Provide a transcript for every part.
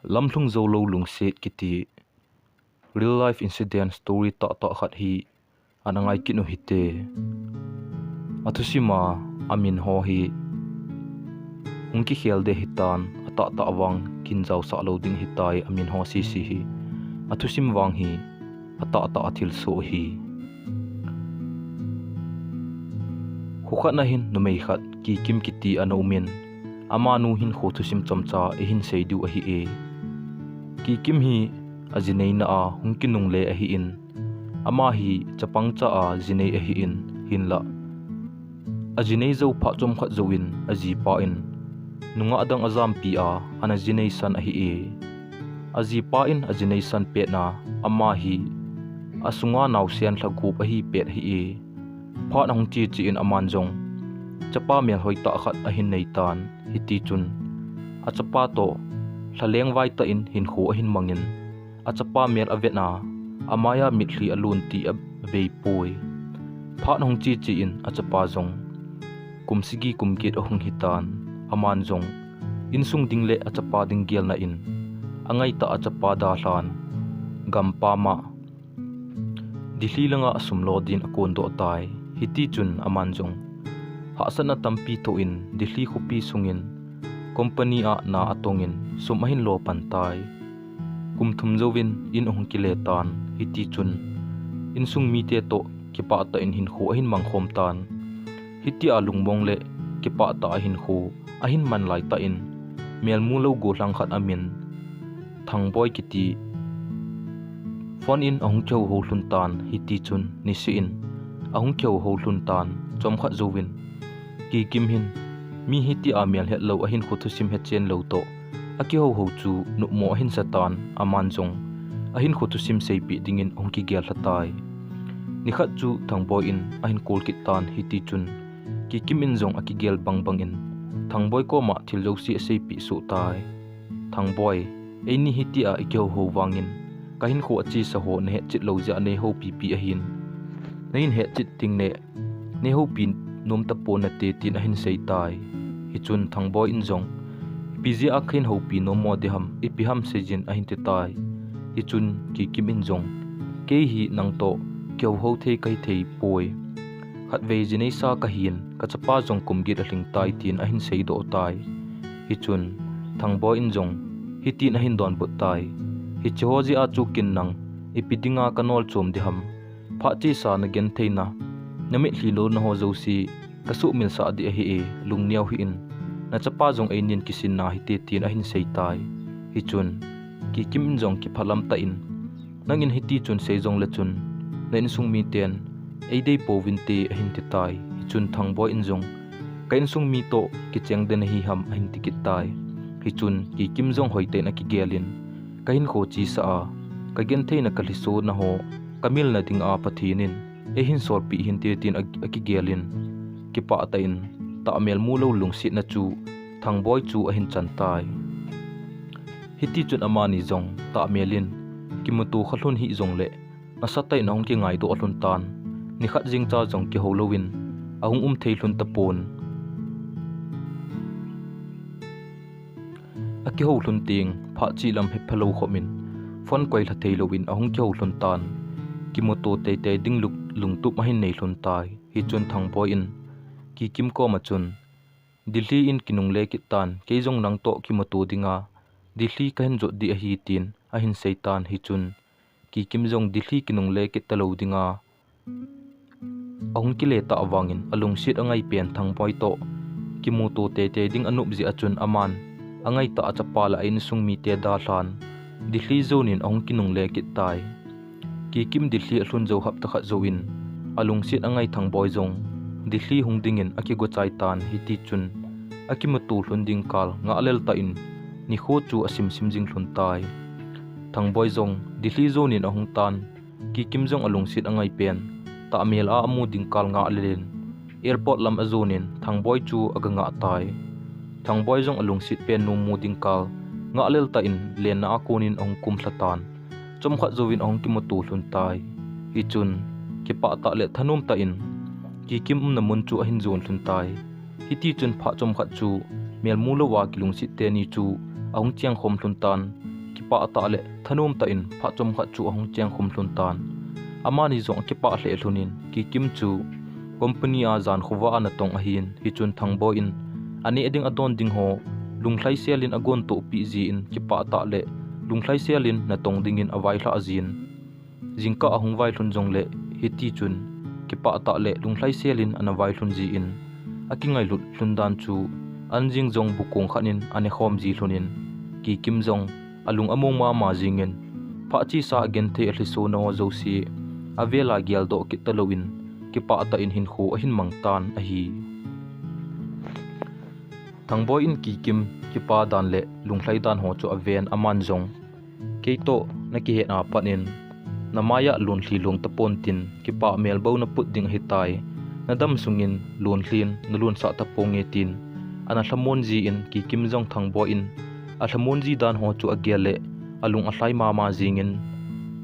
Lamlhung Joulou Lungset kiti real life incident story ta khat hi anangai kinu hite athusima amin ho hi hungki khelde hitan ata ta awang kinjau sa loading hitai amin ho si hi athusim wang hi ata athil so hi khukhat na hin numei khat ki kim kiti anomin amanu hin khothusim chamcha ehin seidu a hi e ki kim hi azinei na a hungkinung le a hi in ama hi chapangcha a zinei a hi in hinla azinei zo pha chom khat zoin aji pa in nunga adang azam pi a ana zinei san a hi e aji pa in azinei san pe na ama hi asunga naw sian thlagup a hi pet hi e pha na hung chi chi in aman jong chapa mel hoi ta khat a hin nei tan hiti chun achapa to thaleng vai ta in hin kho a hin mangin achapa mel avena amaya mitli alun ti a vei poi pha na hung chi chi in achapa jong kumsigi kumkit a hung hitan aman jong insung dingle achapa ding gel na in angai ta achapa da hlan gampa ma dihli langa asumlo din akon do tai hiti chun aman jong hasana tampi to in dihli khupi sungin company a na atongin sumahin lo pantai kumthum jowin in ongkile tan hiti chun insung mi te to kipa ta in hin kho hin mangkhom tan hiti alung bong le kipa ta hin kho ahin man lai ta in melmu lo go hlang khat amin thangboi kiti phone in ahung cheu ho hlun tan hiti chun ni si in ahung cheu ho hlun tan chom khat jowin ki kim hin mi hiti amel het lo ahin khothusim het chen lo to aki ho ho chu nu mo hin satan aman jong ahin khothusim seipi dingin ongki gel hatai ni khat chu thangboi in ahin kolkit tan hiti chun ki kim in jong aki gel bang in thangboi ko ma thil jo si seipi su tai thangboi eini hiti a ikyo ho wangin kahin kho achi sa ho ne chit lo ja ne ho pi pi ahin nein he chit ting ne ho pin nom ta pon na te tin ahin sei tai hi chun thangboi in jong pizia akhin ho pi no mo de ham ipi ham sejin ahin te tai hi chun ki kim in jong ke hi nang to kyo ho thei kai thei poi khat ve jinei sa ka hin ka chapa jong kumgi da hling tai tin ahin sei do tai hi chun thangboi in jong hi tin ahin don bu tai hi choji a chu kin nang ipidinga kanol chom de ham pha chi sa na gen theina nami hlilo na ho zo si kasu mil sa di a hi e lungniaw hi in na chapa jong einin kisin na hi te tin ahin sei tai hi chun ki kim in jong ki phalam ta in nangin hiti chun sei jong le chun na in sung mi ten ei dei povin te ahin te tai hi chun thangboi in jong kain sung mi to ki cheng den hi ham ahin ti ki tai hi chun ki kim jong hoi te na ki gelin kahin kho chi sa a ka gen theina kaliso na ho kamil na ding a pathinin ehin sol pi hin te tin aki gelin ki pa ta in ta mel mu lo lungsit na chu thangboi chu ahin chan tai hiti chun amani jong ta melin kimutu khalun hi jong le asatai nong ki ngai do hlun tan ni khat jing cha jong ki holowin ahung thei hlun ta pon aki ho hlun ting pha chi lam he phalo khomin phone koi la thei lowin ahung ki ho hlun tan kimutu te te ding lungtup mahin nei hlun tai hi chun thangboi in ki kim ko ma chun dilhi in kinung le ki tan ke jong nang to kimutu dinga dilhi kahin jo di a hi tin ahin seitan hi chun ki kim jong dilhi kinung le ki talo dinga ahung ki le ta awangin alung sit angai pen thangboi to kimutu te te ding anup ji achun aman angai ta achapala in sung mi te da hlan dilhi zonin ahung kinung le ki tai ki kim dilhi hlun jo hap ta kha zoin alung sit angai thangboi jong dilhi hungdingin aki go chai tan hiti chun aki matu hlun ding kal nga alel ta in ni kho chu asim sim jing hlun tai thangboi jong dilhi zonin ahung tan ki kim jong alung sit angai pen ta mel a amu ding kal nga alelen airport lam azonin thangboi chu aga nga tai thangboi jong alung sit pen nu mu ding kal nga alel ta in len na akonin ong kum thlatan chom kha zowin ong ki matu hlun tai hi chun ki pa ta le thanum ta in ki kim na mun chu ahin zon hlun tai hiti chun pha chom khat chu mel mulo wa kilung sit te ni chu ahung chiang khom hlun tan pa ta le thanum ta in pha chom kha chu hong cheng khum hlun tan ama ni zong ki pa hle hlunin ki kim chu company a zan khuwa ana tong a hin hi chun thangbo in ani eding adon ding ho lunglai selin agon to pi ji in ki pa ta le lunglai selin na tong ding in awai hla azin jingka ahung vai hlun jong le hi ti chun ki pa ta le lunglai selin ana vai hlun ji in akingai lut hlun dan chu anjing jong bukong khanin ane khom ji hlunin ki kim jong alung among ma jingen pha chi sa gen the a hliso no zo si avela gial do ki talowin ki pa ta in hin khu a hin mangtan a hi thangboy in ki kim ki pa dan le lunglai dan ho chu aven aman jong keito na ki he na panin namaya lun thli lung tapon tin ki pa mel bo na put ding hitai nadam sungin lun thlin nulun sa taponge tin ana hlamon ji in ki kim jong thangboy in a hlamon ji dan ho chu agiale alung a hlai ma jingin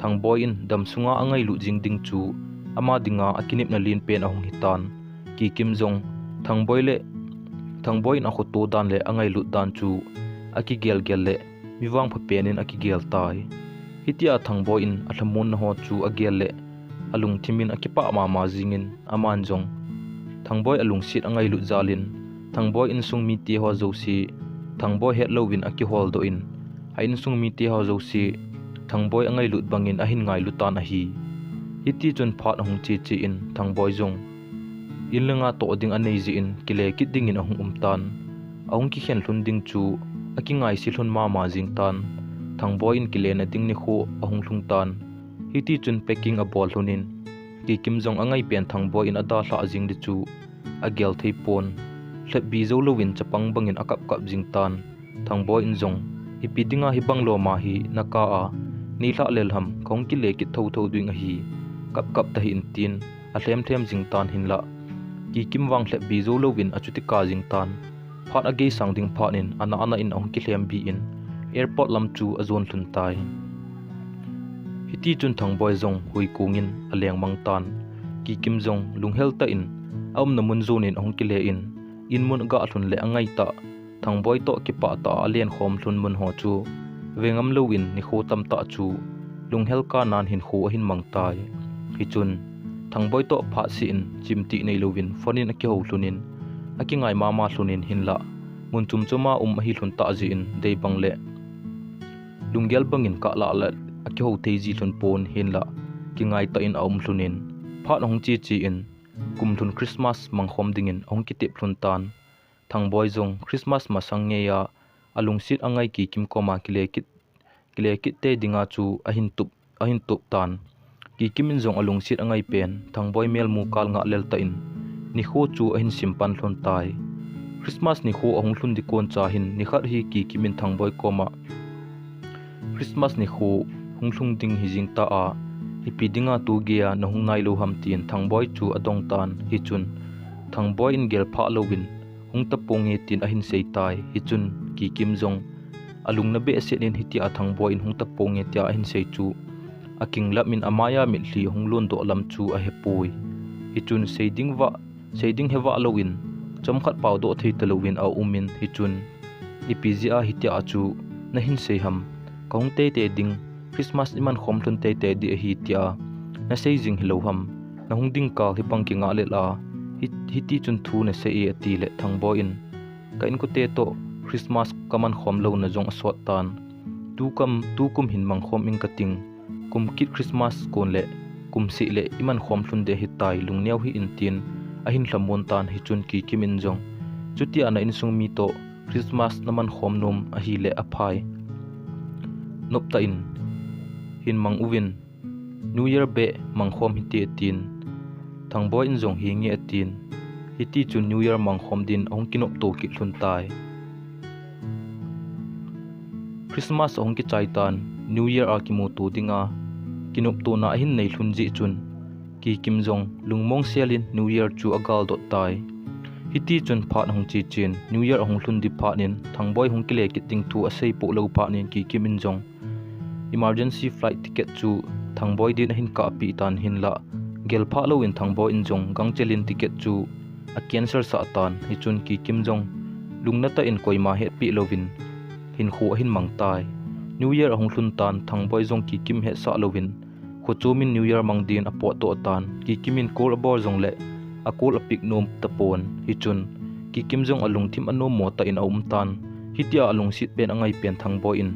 thangboy in dam sunga angai lu jing ding chu ama dinga akinip na lin pen ahong hitan ki kim jong thangboy in a khoto dan le angai lu dan chu aki gel le miwang pha penin aki gel tai hitia thangboy in a hlamon na ho chu agel le alung thimin akipa ma jingin aman jong thangboy alung sit angai lu zalin thangboy in sung mi ti ho zo si thangboy het lowin aki hol do in hain sung mi ti ho zo si thangboy angai lut bangin ahin ngai lutan a hi hiti chun phat hong chi in thangboy jong inlenga to ding anei ji in kile kit ding in ahung umtan ahung ki khen hlun ding chu aki ngai si hlun ma jing tan thangboy in kile na ding ni khu ahung hlung tan hiti chun packing a bol hlunin ki kim jong angai pen thangboy in ada hla jing di chu agel thei pon hlet bi zo lowin chapang bangin akap kap jing tan thangboy in jong ipidinga hi banglo ma hi naka a ni hla lelham khong ki le ki tho duing a hi kap ta hi in tin a thlem jing tan hin la ki kim wang hlet bi zo lowin achuti ka jing tan phat age sang ding phanin ana in ong ki thlem bi in airport lam chu azon hlun tai hiti chun thangboy jong hui kungin aleng mang tan ki kim jong lunghel ta in aum na mun zon in ong ki le in mun ga hlun le angai ta thangboy to ki pa ta alen khom hlun mun ho chu vengam lowin ni kho tam ta chu lunghel ka nan hin kho hin mang tai hi chun thangboy to pha si in chimti nei lowin fonin aki ho hlunin aki ngai ma hlunin hin la mun chum chuma hi hlun ta ji in dei bang le lunggel bangin ka la aki ho thei ji hlun pon hin la ki ngai ta in aum hlunin phat hong chi in kum thun Christmas mangkhom dingin ong ki tip hlun tan thangboy jong Christmas masang nge ya alung sit angai ki kim koma kile kit te dinga chu ahin tup tan ki kimin jong alung sit angai pen thangboy mel mu kal nga lel ta in ni kho chu ahin simpan hlon tai Christmas ni kho ahung hlun di kon cha hin ni khat hi ki kimin thangboy koma Christmas ni kho hunglung ding hi jing ta a ipidinga tu gia na hung nai lo ham tin thangboy chu adong tan hi chun thangboy in gel pha lowin hung ta ponge tin ahin sei tai hi chun ki kim jong alung na be senin hiti a thangboy in hung ta ponge tia ahin sei chu aking lamin amaya mitli hung lon do lam chu a hepui hi chun seiding hewa lowin chom khat pau do thei talowin a umin hi chun ipiji a hiti a chu na hin sei ham kong te ding Christmas iman khom hlun te di hi tia na sei jing hilo ham na hung ding ka hi pang ki nga le la hiti chun thu na sei ati le thangboy in ka in ko te to Christmas kaman khom lo na jong aswat tan tu kum hin mang khom in kating kum kit Christmas kon le kum si le iman khom hlun de hi tai lung neu hi in tin ahin hlamon tan hi chun ki kimin jong chuti ana in sung mi to Christmas naman khom nom a hi le aphai nopta in hin mang uvin New Year be mang khom hi ti tin thangboy in jong hi nge tin hiti chu New Year mang khom din ong kinop to ki hlun tai Christmas ong ki chai tan New Year a ki mu tu dinga kinop to na hin nei hlun ji chun ki kim jong lungmong selin New Year chu agal dot tai hiti chun phat hong chi chin New Year hong hlun di pha nin thangboy hong kile ki ting thu a sei po lo pha nin ki kim in jong emergency flight ticket chu thangboy din hin ka pi tan hin la gel pha lo in thangboy in jong gangchelin ticket chu a cancel sa tan hi chun ki kim jong lungna ta in koima he pi lovin hin khu hin mang tai New Year ahong hlun tan thangboi zong ki kim he sa lovin khuchumin New Year mangdin apo to tan ki kimin kol abor zong le akol apik nom tapon hi chun ki kim zong alung thim anom mo ta in aum tan hitia alung sit pen angai pen thangboi in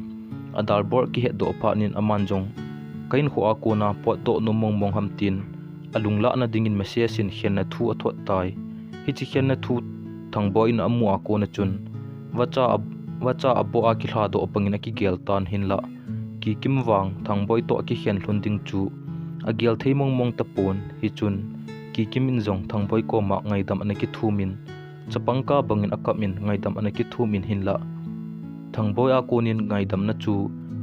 adal bor ki he do pha nin aman jong kain kho a ko na po to no mong mong ham tin alung la na dingin message in khen na thu athot tai hi chi khen na thu thangboi in amu a ko na chun wacha abo a ki hla do pangin a ki gel tan hin la ki kim wang thangboi to ki khen hlun ding chu a gel thei mong mong tapon hi chun ki kim in zong thangboi ko ma ngai dam ana ki thumin chapangka bangin akamin ngai dam ana ki thumin hin la thangboi a konin ngai dam na chu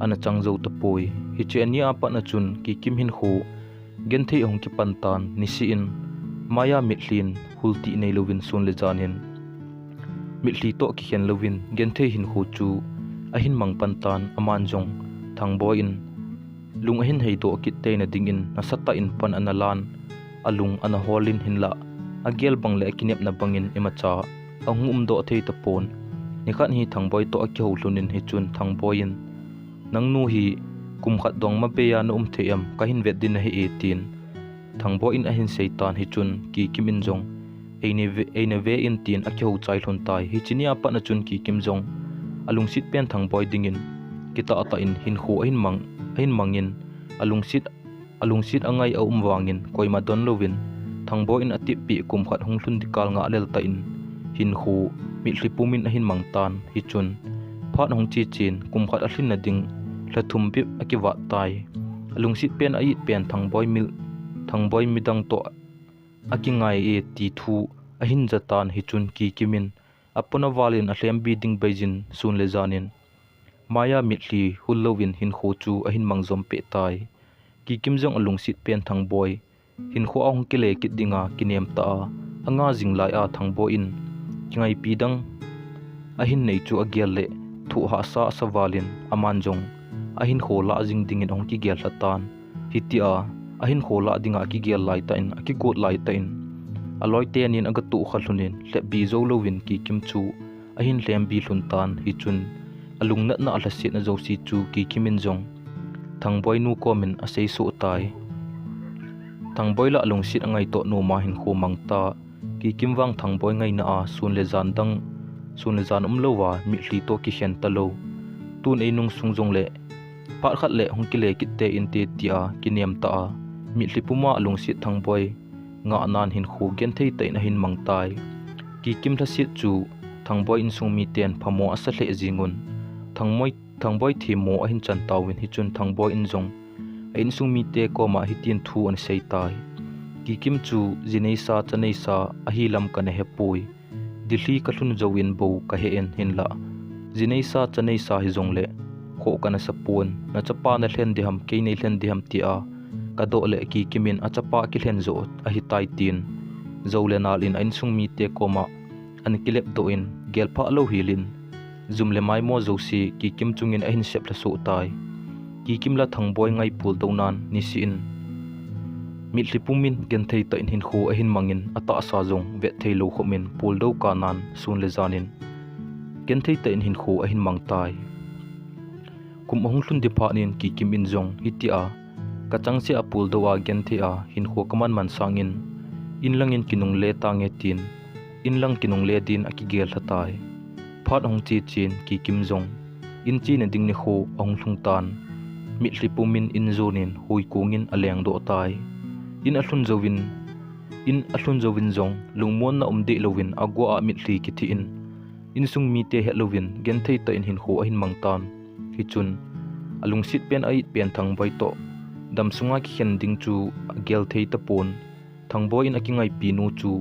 ana changzo tapoi hi che ania pa na chun ki kim hin khu gen thei ong ki pantan ni si in maya mithlin hulti nei lovin sun le janin mitli to ki khen lovin gen thei hin khu chu a hin mang pantan aman jong thangboi in lung a hin hei do ki te na ding in na sata in pan analan alung ana holin hin la agel bang le kinep na bangin emacha angum do thei tapon ni khan hi thangboi to a ki ho hlunin hi chun thangboi in nangnu hi kum khat dong ma pe ya no theam ka hin vet din hi 18 thangboi in a hin seitan hi chun ki kim in jong eine ve in tin a ki ho chai hlon tai hi chinia pa na chun ki kim jong alung sit pen thangboi dingin kita ata in hin khu hin mangin alung sit angai a wangin koima don lovin thangboi in ati pi kum khat hung hlun dikal nga lel ta in hin khu mi hlipumin a hin mangtan hi chun phat hong chi chin kum khat a hlin na ding hlathum pip akiwa tai alung sit pen a it pen thangboi midang to akingai e ti thu a hin jatan hi chun ki kimin apuna walin a hlem bi ding beijin sun le janin maya mitli hullovin hin kho chu a hin mangjom pe tai ki kim jong alung sit pen thangboi hin kho ahong kile kit dinga kinem ta anga jinglai a thangboi in kingai pidang a hin nei chu agel le thu ha sa sawalin aman jong a hin kho la jing dingin ong ki gel hatan hitia a hin kho la dinga ki gel lai ta in a ki got lai ta in aloi tenin aga tu khalhunin le bi zo lovin ki kim chu a hin hlem bi hlun tan hi chun alung na na ala sit na zo si chu ki kimin jong thangboi nu komin a sei so tai thangboi la alung sit angai to no ma hin kho mangta ki kim wang thangboi ngai na a sun le jan lowa mi hli to ki hen ta lo tun ei nung sung jong le par khat le hong ki le ki te in te tia ki nem ta a mi hli puma alung sit thangboi nga nan hin khu gen thei te na hin mangtai ki kim tha sit chu thangboi in sung mi ten phamo asa hle jingun thangboi thi mo a hin chan tawin hi chun thangboi in jong in sung mi te ko ma hi tin thu an sei tai ki kim chu jinei sa chanei sa a hi lam kan he pui dilhi ka hlun jowin bo ka he en hin la jinei sa chanei sa hi jong le kho kana sapun na chapa na hlen diham ke nei hlen diham ti a ka do le ki kimin a chapa ki hlen zo a hi tai tin zole nal in in sung mi te ko ma an kilep do in gel pha lo hilin zum le mai mo zo si ki kim chungin a hin sep la so tai ki kim la thangboi ngai pul do nan ni si in mi hlipumin gen thei ta in hin khu a hin mangin ata sa jong ve thei lo khomin pul do ka nan sun le janin gen thei ta in hin khu a hin mang tai kum hong hlun di pha nin ki kim in jong hitia ka chang se apul do wa gen thei a hin khu kaman man sangin in langin kinung le ta nge tin in lang kinung le din a ki gel hatai phat hong chi chin ki kim jong in chi na ding ni khu ong hlung tan mi hlipumin in zonin hui kungin aleng do tai in a hlun zowin jong lungmon na umde lovin agwa a mi hli ki thi in sung mi te he lovin gen thei ta in hin khu a hin mangtan hi chun alung sit pen ait pen thangboi to dam sunga ki hen ding chu gel thei ta pon thangboi in akingai pi nu chu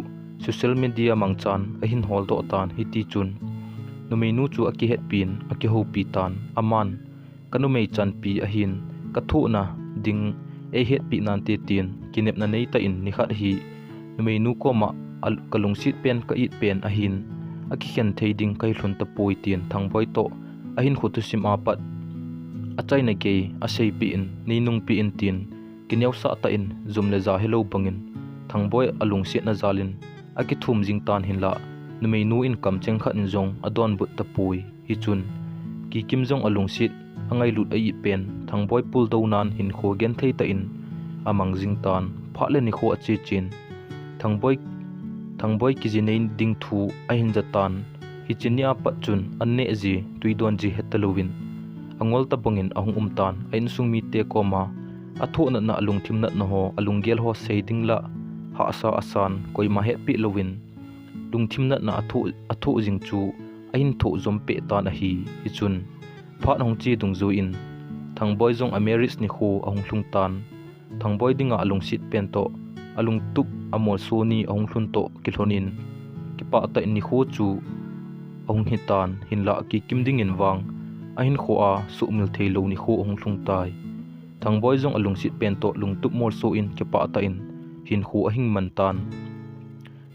social media mangchan a hin hol do tan hi ti chun numei nu chu aki het pin aki ho pi tan aman kanumei chan pi a hin ka thu na ding e het pi nan te tin kinep na nei ta in ni khat hi numei nu ko ma kalung sit pen ka it pen a hin aki hen thei ding kai hlun ta poi tin thangboi to a hin khutu sim a pat a chai na ke a sei pi in nei nung pi in tin kineu sa ta in zum le za hello bangin thangboi alung sit na zalin aki thum jing tan hin la numei nu in kam cheng khat in jong adon but ta pui hi chun ki kim jong alung sit angai lut ai pen thangboi pul do nan hin kho gen thei ta in amang jing tan pha le ni kho achi chin thangboi kijinein ding thu a hin jatan hi chinya pa chun anne ji tuidon ji hetalowin angol ta bangin ahung umtan ain sungmi te koma atho na alung thim na ho alunggel ho seiding la ha sa asan koi ma he pi lowin lung thim na atho jing chu ain tho zom pe tan a hi chun phat hong chi dung zu in thangboi jong ameris ni kho ahung hlung tan thangboi dinga alung sit pen to alung tup amol soni ahung hlun to kilhonin ki pa ta ni kho chu ahung hitan hinla ki kimding in wang ahin kho a sumil theilo ni kho ahung hlung tai thangboi jong alung sit pen to lung tup mol so in ki pa ta in hin kho ahing man tan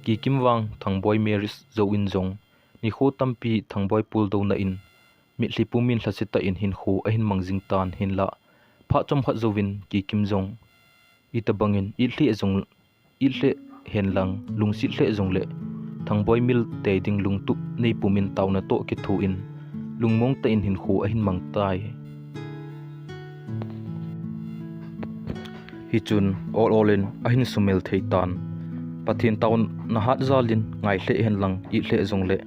ki kimwang thangboi meris zo in jong ni kho tampi thangboi pul do na in mi hlipumin hlasita in hin kho ahin mangjing tan hin la pha chom kha zowin ki kim jong ita bangin i hle henlang lungsi hle jong le thangboi mil te ding lungtup nei pumin tawna to ki thu in lungmong ta in hin kho ahin mang tai hi chun all in ahin sumel thei tan pathin taun na hat zalin ngai hle henlang i hle jong le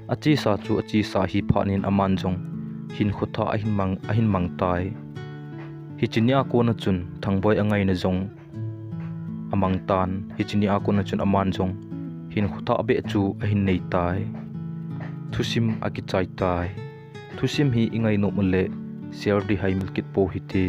achi sa chu achi sa hi phanin aman jong hin khotha ahin mang tai hi chinya ko na chun thangboi angai na jong amang tan hi chinya ko na chun aman jong hin khotha be chu ahin nei tai thusim aki chai tai thusim hi ingai no mule ser di hai milkit po hi te